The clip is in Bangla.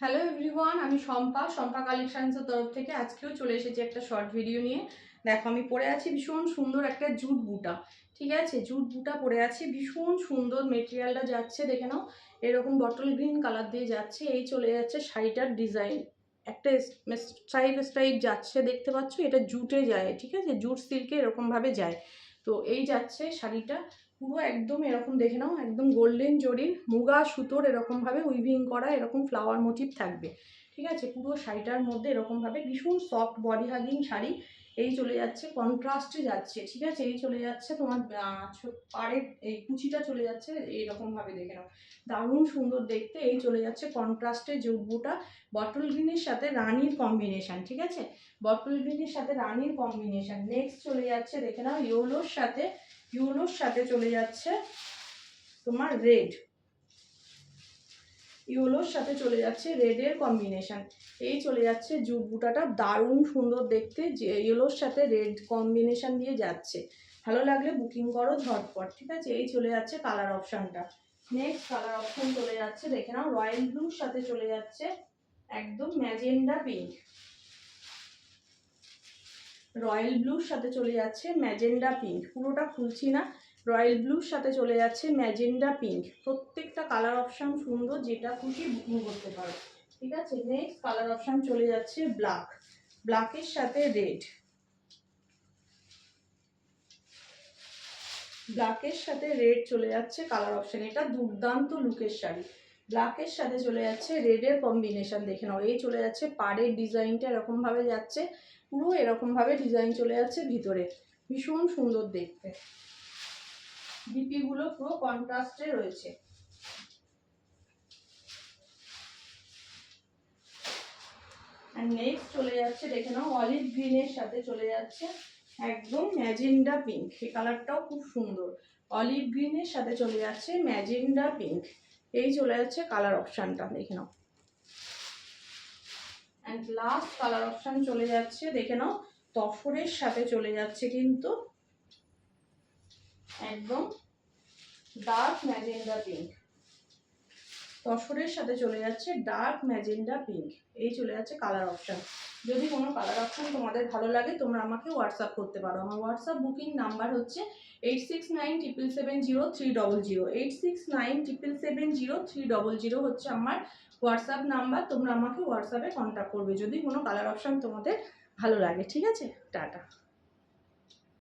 হ্যালো এভরিওয়ান, আমি শম্পা কালেকশনসের তরফ থেকে আজকেও চলে এসেছি একটা শর্ট ভিডিও নিয়ে। দেখো, আমি পরে আছি ভীষণ সুন্দর একটা জুট বুটা। ঠিক আছে, জুট বুটা পরে আছি, ভীষণ সুন্দর মেটেরিয়ালটা যাচ্ছে, দেখে নাও। এরকম বটল গ্রিন কালার দিয়ে যাচ্ছে, এই চলে যাচ্ছে শাড়িটার ডিজাইন। একটা স্ট্রাইপ স্ট্রাইপ যাচ্ছে, দেখতে পাচ্ছ, এটা জুটে যায়। ঠিক আছে, জুট সিল্কে এরকমভাবে যায়। তো এই যাচ্ছে শাড়িটা পুরো একদম এরকম, দেখে নাও, একদম গোল্ডেন জরির মুগা সুতোর এরকমভাবে উইভিং করা, এরকম ফ্লাওয়ার মোটিভ থাকবে। ঠিক আছে, পুরো শাড়িটার মধ্যে এরকমভাবে ভীষণ সফট বডি হাগিং শাড়ি। এই চলে যাচ্ছে কন্ট্রাস্টে যাচ্ছে। ঠিক আছে, এই চলে যাচ্ছে তোমার পাড়ের এই কুচিটা চলে যাচ্ছে এইরকমভাবে, দেখে নাও, দারুণ সুন্দর দেখতে। এই চলে যাচ্ছে কন্ট্রাস্টে জুটবুটা, বটল গ্রিনের সাথে রানির কম্বিনেশন। ঠিক আছে, বটল গ্রিনের সাথে রানির কম্বিনেশন। নেক্সট চলে যাচ্ছে, দেখে নাও, ইউলোর সাথে চলে যাচ্ছে তোমার রেড, ইউলোর সাথে চলে যাচ্ছে রেডের কম্বিনেশন। এই চলে যাচ্ছে জুট বুটাটা, দারুণ সুন্দর দেখতে, যে ইয়েলোর সাথে রেড কম্বিনেশন দিয়ে যাচ্ছে। ভালো লাগলে বুকিং করো ঝটপট। ঠিক আছে, এই চলে যাচ্ছে কালার অপশানটা। নেক্সট কালার অপশান চলে যাচ্ছে, দেখে নাও, রয়্যাল ব্লুর সাথে চলে যাচ্ছে একদম ম্যাজেন্ডা পিঙ্ক। রয়্যাল ব্লুর সাথে চলে যাচ্ছে ম্যাজেন্ডা পিঙ্ক, পুরোটা খুলছি না। রয়্যাল ব্লুর সাথে চলে যাচ্ছে ম্যাজেন্ডা পিঙ্ক। প্রত্যেকটা কালার অপশান সুন্দর, যেটা খুশি বুকিং করতে পারো। ঠিক আছে, নেক্সট কালার অপশান চলে যাচ্ছে ব্ল্যাকের সাথে রেড, ব্ল্যাকের সাথে রেড চলে যাচ্ছে কালার অপশান। এটা দুর্দান্ত লুকের শাড়ি। ব্ল্যাকের সাথে চলে যাচ্ছে রেডের কম্বিনেশন, দেখে নাও। এই চলে যাচ্ছে পাড়ের ডিজাইনটা এরকমভাবে যাচ্ছে, পুরো এরকমভাবে ডিজাইন চলে যাচ্ছে ভিতরে, ভীষণ সুন্দর দেখতে। বিপিগুলো পুরো কন্ট্রাস্টে রয়েছে। আর নেক্সট চলে যাচ্ছে, দেখে নাও, অলিভ গ্রিনের সাথে চলে যাচ্ছে একদম ম্যাজেন্ডা পিঙ্ক। এই কালারটাও খুব সুন্দর। অলিভ গ্রিনের সাথে চলে যাচ্ছে ম্যাজেন্ডা পিঙ্ক। এই চলে যাচ্ছে কালার অপশানটা, দেখে নাও। অ্যান্ড লাস্ট কালার অপশান চলে যাচ্ছে, দেখে নাও, তসরের সাথে চলে যাচ্ছে কিন্তু একদম ডার্ক ম্যাজেন্ডা পিঙ্ক। তসরের সাথে চলে যাচ্ছে ডার্ক ম্যাজেন্ডা পিঙ্ক। এই চলে যাচ্ছে কালার অপশান। যদি কোনো কালার অপশান তোমাদের ভালো লাগে, তোমরা আমাকে হোয়াটসঅ্যাপ করতে পারো। আমার হোয়াটসঅ্যাপ বুকিং নাম্বার হচ্ছে 8697770300। 8697770300 হচ্ছে আমার হোয়াটসঅ্যাপ নাম্বার। তোমরা আমাকে হোয়াটসঅ্যাপে কন্ট্যাক্ট করবে যদি কোনো কালার অপশান তোমাদের ভালো লাগে। ঠিক আছে, টাটা।